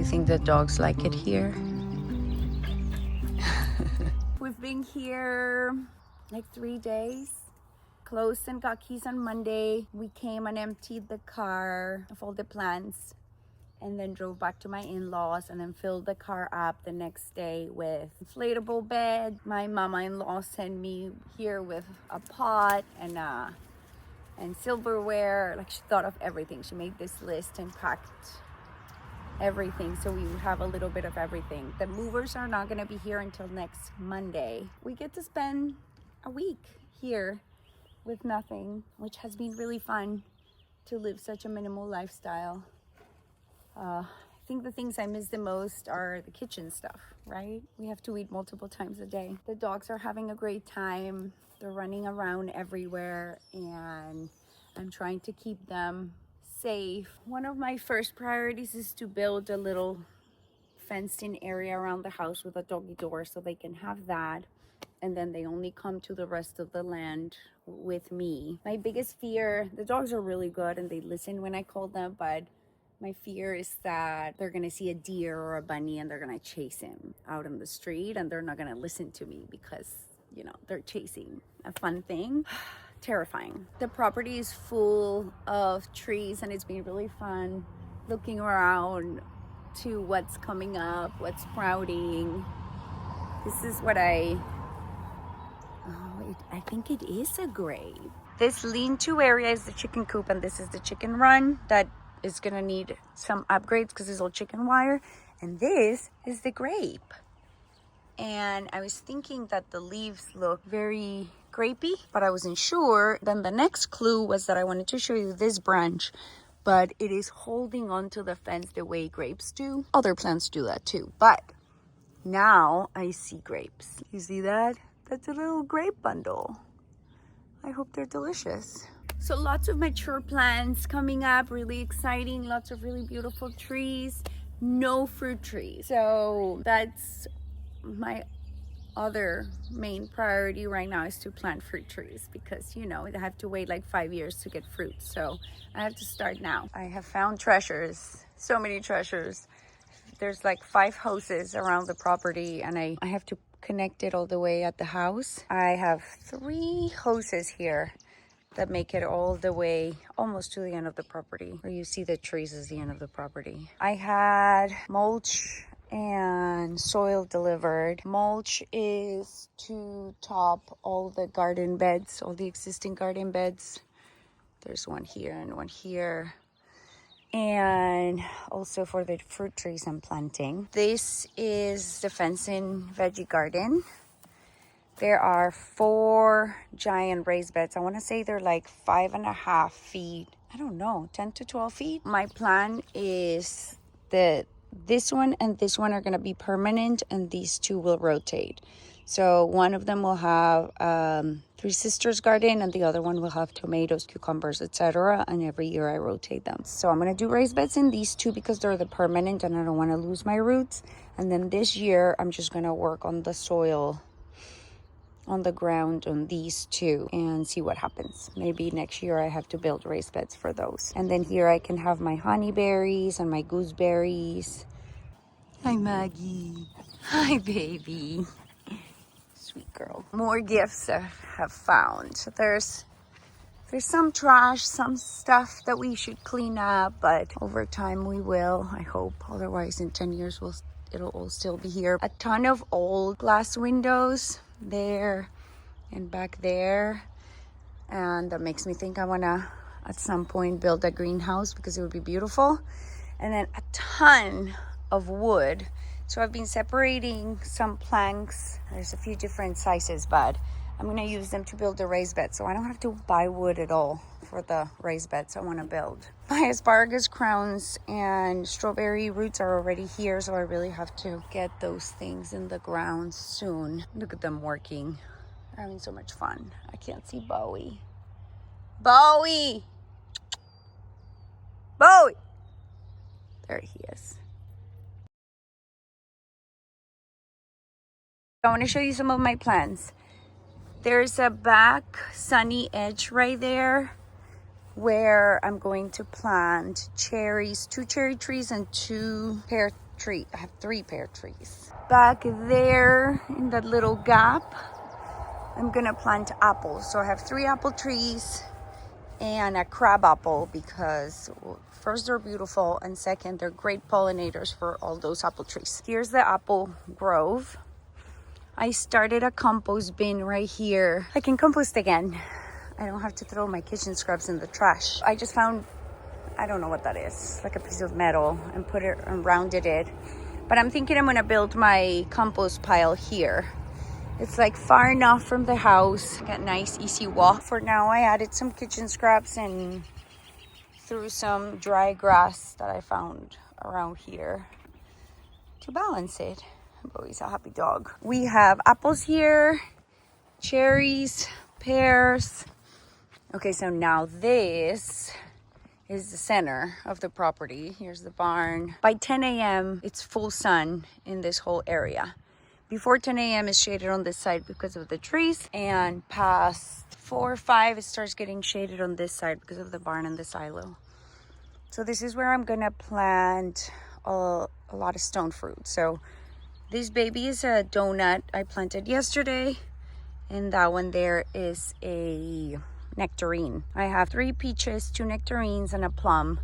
think the dogs like it here? We've been here like 3 days. Closed and got keys on Monday. We came and emptied the car of all the plants and then drove back to my in-laws and then filled the car up the next day with inflatable bed. My mama-in-law sent me here with a pot and silverware. Like, she thought of everything. She made this list and packed everything so we would have a little bit of everything. The movers are not going to be here until next Monday. We get to spend a week here with nothing, which has been really fun to live such a minimal lifestyle. I think the things I miss the most are the kitchen stuff, right? We have to eat multiple times a day. The dogs are having a great time. They're running around everywhere and I'm trying to keep them safe. One of my first priorities is to build a little fenced-in area around the house with a doggy door so they can have that. And then they only come to the rest of the land with me. My biggest fear, the dogs are really good and they listen when I call them, but my fear is that they're gonna see a deer or a bunny and they're gonna chase him out on the street and they're not gonna listen to me because, you know, they're chasing a fun thing. Terrifying. The property is full of trees and it's been really fun looking around to what's coming up, what's sprouting. This is what I think it is a grape. This lean-to area is the chicken coop and this is the chicken run that is gonna need some upgrades because it's all chicken wire. And this is the grape. And I was thinking that the leaves look very grapey, but I wasn't sure. Then the next clue was that I wanted to show you this branch, but it is holding onto the fence the way grapes do. Other plants do that too, but now I see grapes. You see that? That's a little grape bundle. I hope they're delicious. So lots of mature plants coming up, really exciting. Lots of really beautiful trees, no fruit trees. So that's my other main priority right now, is to plant fruit trees because, you know, I have to wait like 5 years to get fruit. So I have to start now. I have found treasures, so many treasures. There's like 5 hoses around the property and I have to connect it all the way at the house. I have 3 hoses here that make it all the way almost to the end of the property, where you see the trees is the end of the property. I had mulch and soil delivered. Mulch is to top all the garden beds, all the existing garden beds. There's one here and one here. And also for the fruit trees I'm planting. This is the fencing veggie garden. There are 4 giant raised beds. I want to say they're like 5.5 feet. I don't know, 10 to 12 feet. My plan is that this one and this one are going to be permanent and these 2 will rotate. So one of them will have 3 sisters garden and the other one will have tomatoes, cucumbers, etc. And every year I rotate them. So I'm going to do raised beds in these 2 because they're the permanent and I don't want to lose my roots. And then this year I'm just going to work on the soil on the ground on these 2 and see what happens. Maybe next year I have to build raised beds for those. And then here I can have my honeyberries and my gooseberries. Hi Maggie. Hi baby. Sweet girl. More gifts I have found. So there's some trash, some stuff that we should clean up, but over time we will, I hope. Otherwise in 10 years it'll all still be here. A ton of old glass windows there and back there, and that makes me think I want to at some point build a greenhouse because it would be beautiful. And then a ton of wood. So I've been separating some planks. There's a few different sizes, but I'm going to use them to build a raised bed, so I don't have to buy wood at all for the raised beds I want to build. My asparagus crowns and strawberry roots are already here, so I really have to get those things in the ground soon. Look at them working. They're having so much fun. I can't see Bowie. Bowie! Bowie! There he is. I want to show you some of my plants. There's a back sunny edge right there where I'm going to plant cherries, 2 cherry trees and 2 pear tree. I have 3 pear trees. Back there in that little gap, I'm gonna plant apples. So I have 3 apple trees and a crab apple because first they're beautiful and second they're great pollinators for all those apple trees. Here's the apple grove. I started a compost bin right here. I can compost again. I don't have to throw my kitchen scraps in the trash. I just found, I don't know what that is, like a piece of metal, and put it and rounded it. But I'm thinking I'm gonna build my compost pile here. It's like far enough from the house, got nice easy walk. For now, I added some kitchen scraps and threw some dry grass that I found around here to balance it. I'm always a happy dog. We have apples here, cherries, pears. Okay, so now this is the center of the property. Here's the barn. By 10 a.m., it's full sun in this whole area. Before 10 a.m. is shaded on this side because of the trees, and past 4 or 5 it starts getting shaded on this side because of the barn and the silo. So this is where I'm gonna plant a lot of stone fruit. So this baby is a donut I planted yesterday, and that one there is a nectarine. I have 3 peaches, 2 nectarines, and a plum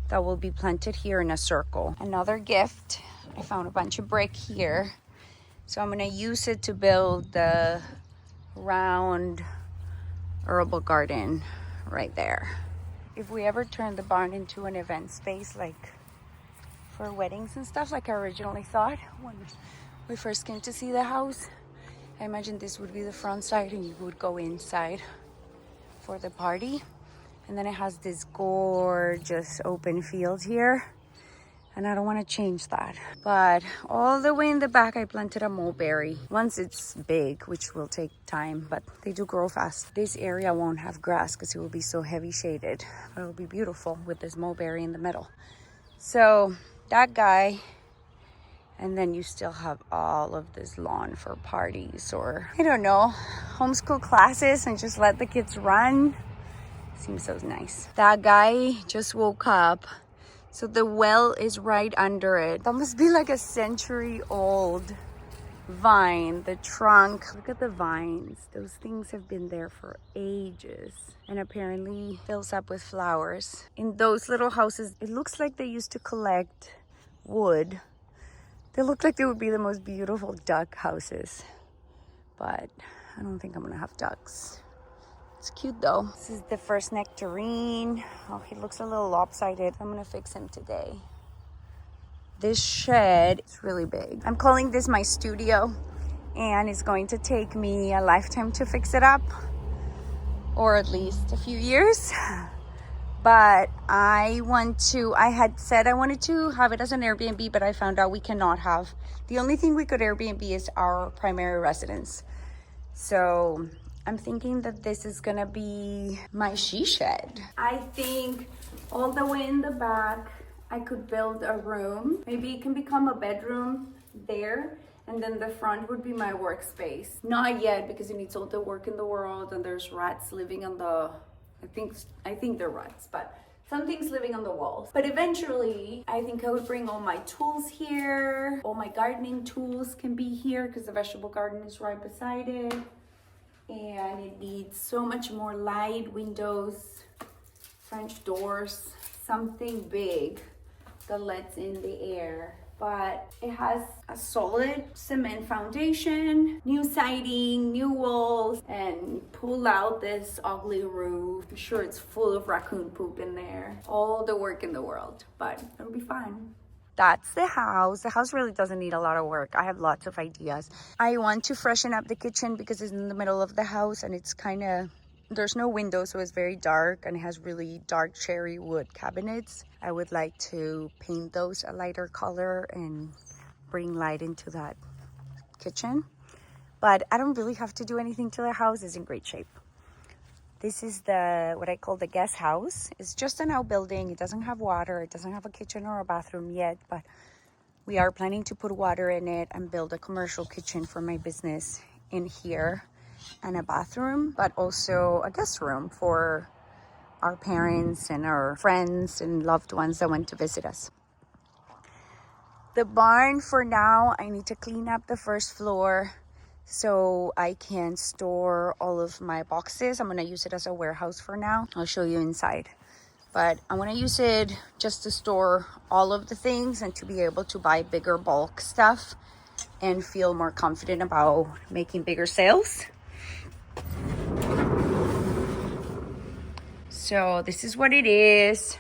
that will be planted here in a circle. Another gift, I found a bunch of brick here. So I'm gonna use it to build the round herbal garden right there. If we ever turn the barn into an event space, like for weddings and stuff, like I originally thought when we first came to see the house, I imagined this would be the front side and you would go inside for the party. And then it has this gorgeous open field here. And I don't want to change that. But all the way in the back, I planted a mulberry. Once it's big, which will take time, but they do grow fast. This area won't have grass because it will be so heavy shaded. But it will be beautiful with this mulberry in the middle. So that guy, and then you still have all of this lawn for parties or, I don't know, homeschool classes and just let the kids run. Seems so nice. That guy just woke up. So the well is right under it. That must be like a century-old vine. The trunk, look at the vines. Those things have been there for ages and apparently fills up with flowers. In those little houses, it looks like they used to collect wood. They look like they would be the most beautiful duck houses, but I don't think I'm gonna have ducks. It's cute though. This is the first nectarine. Oh, he looks a little lopsided. I'm gonna fix him today. This shed is really big. I'm calling this my studio, and it's going to take me a lifetime to fix it up, or at least a few years. But I had said I wanted to have it as an Airbnb, but I found out we cannot have. The only thing we could Airbnb is our primary residence. So I'm thinking that this is gonna be my she shed. I think all the way in the back, I could build a room. Maybe it can become a bedroom there. And then the front would be my workspace. Not yet, because it needs all the work in the world, and there's rats living on the, I think they're rats, but something's living on the walls. But eventually, I think I would bring all my tools here. All my gardening tools can be here because the vegetable garden is right beside it. And it needs so much more light, windows, French doors, something big that lets in the air. But it has a solid cement foundation, new siding, new walls, and pull out this ugly roof. I'm sure it's full of raccoon poop in there. All the work in the world, but it'll be fine. That's the house. The house really doesn't need a lot of work. I have lots of ideas. I want to freshen up the kitchen because it's in the middle of the house and it's kind of, there's no window, so it's very dark, and it has really dark cherry wood cabinets. I would like to paint those a lighter color and bring light into that kitchen. But I don't really have to do anything to the house. It's in great shape. This is what I call the guest house. It's just an outbuilding. It doesn't have water. It doesn't have a kitchen or a bathroom yet, but we are planning to put water in it and build a commercial kitchen for my business in here, and a bathroom, but also a guest room for our parents and our friends and loved ones that went to visit us. The barn for now, I need to clean up the first floor so I can store all of my boxes. I'm gonna use it as a warehouse for now. I'll show you inside. But I wanna use it just to store all of the things and to be able to buy bigger bulk stuff and feel more confident about making bigger sales. So this is what it is.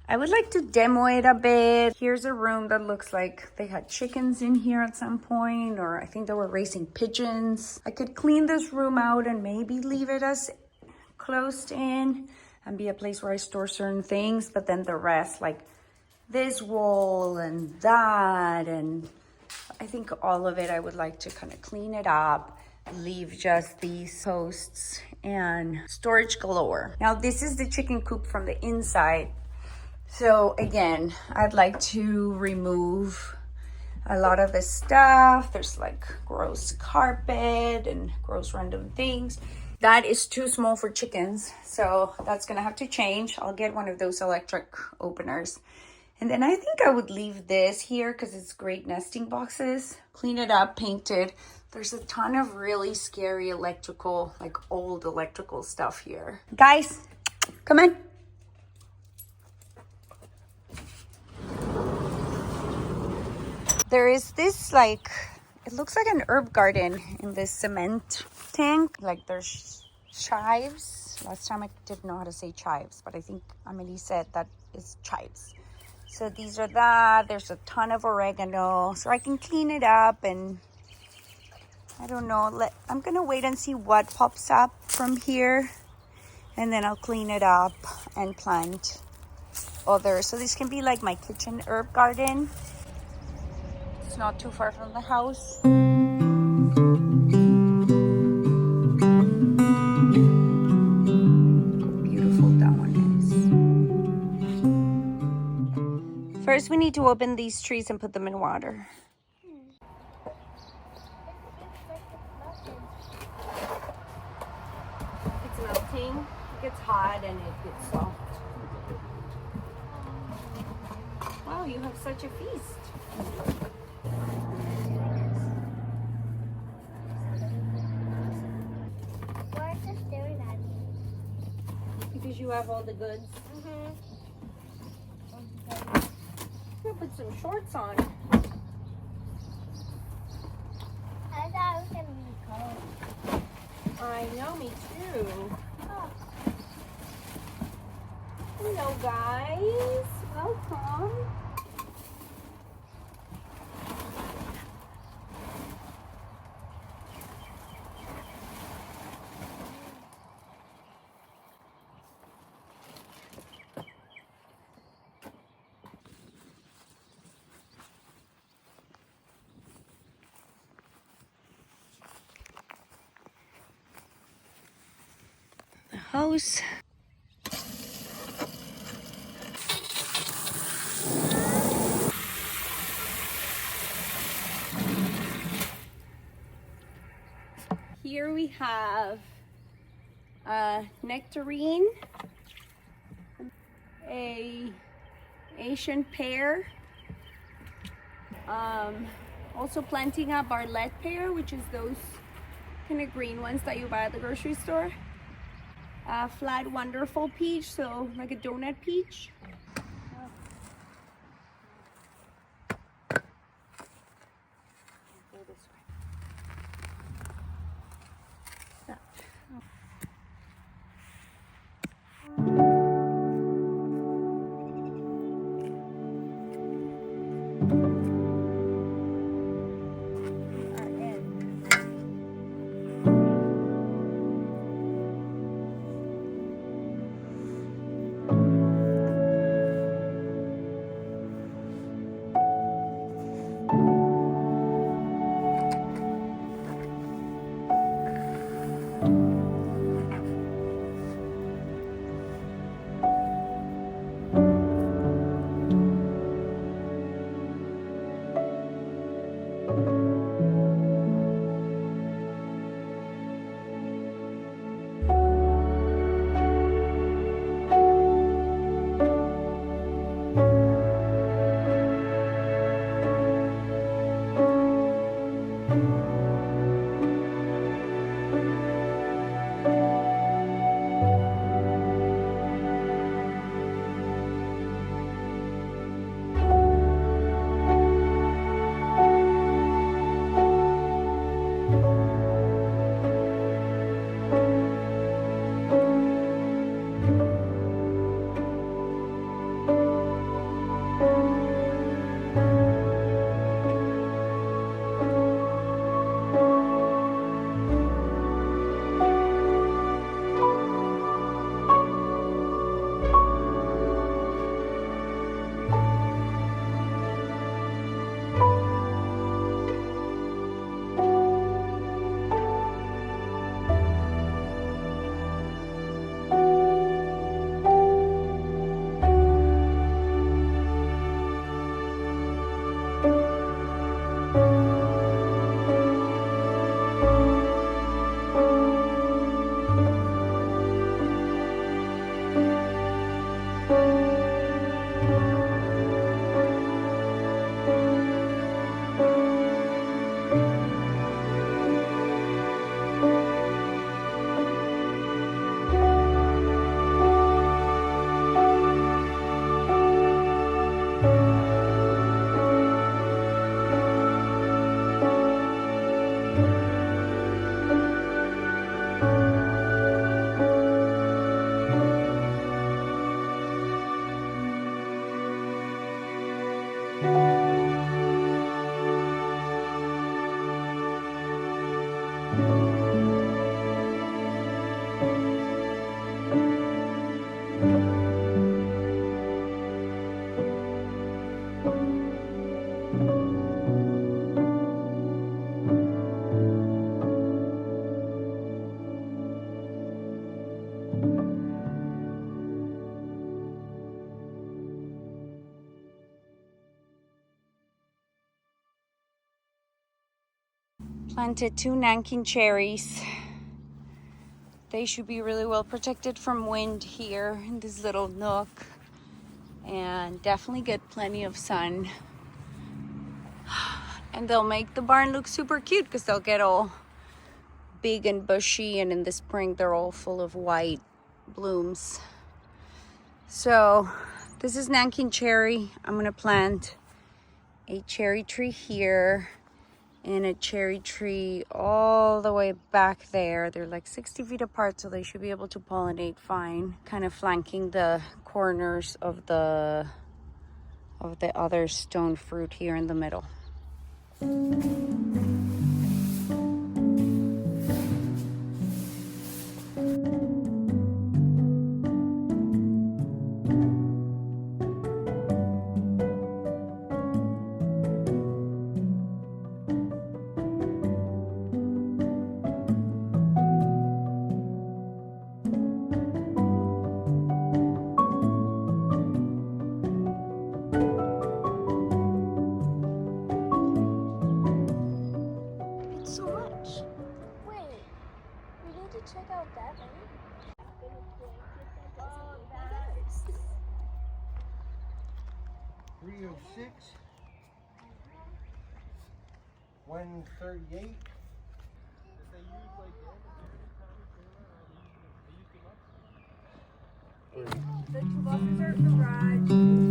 I would like to demo it a bit. Here's a room that looks like they had chickens in here at some point, or I think they were raising pigeons. I could clean this room out and maybe leave it as closed in and be a place where I store certain things, but then the rest, like this wall and that, and I think all of it, I would like to kind of clean it up, leave just these posts and storage galore. Now this is the chicken coop from the inside. So again, I'd like to remove a lot of the stuff. There's like gross carpet and gross random things. That is too small for chickens, so that's gonna have to change. I'll get one of those electric openers. And then I think I would leave this here because it's great nesting boxes. Clean it up, paint it. There's a ton of really scary electrical, like old electrical stuff here. Guys, come in. There is this, like, it looks like an herb garden in this cement tank. Like there's chives. Last time I didn't know how to say chives, but I think Amelie said that is chives. So these are that. There's a ton of oregano. So I can clean it up and I don't know. I'm going to wait and see what pops up from here. And then I'll clean it up and plant others. So this can be like my kitchen herb garden. It's not too far from the house. Beautiful that one is. First, we need to open these trees and put them in water. It's melting. It gets hot and it gets soft. Wow, you have such a feast. Why is it staring at me? Because you have all the goods. I'm gonna put some shorts on. I thought it was gonna be cold. I know, me too. Oh. Hello, guys. Welcome. The house. Here we have a nectarine, a Asian pear, also planting a Bartlett pear, which is those kind of green ones that you buy at the grocery store. A flat wonderful peach, so like a donut peach. Planted 2 Nanking cherries. They should be really well protected from wind here in this little nook, and definitely get plenty of sun. And they'll make the barn look super cute because they'll get all big and bushy, and in the spring they're all full of white blooms. So this is Nanking cherry. I'm gonna plant a cherry tree here and a cherry tree all the way back there. They're like 60 feet apart, so they should be able to pollinate fine, kind of flanking the corners of the other stone fruit here in the middle. So much. Wait, we need to check out that one. 306, 138. The two boxes are garage.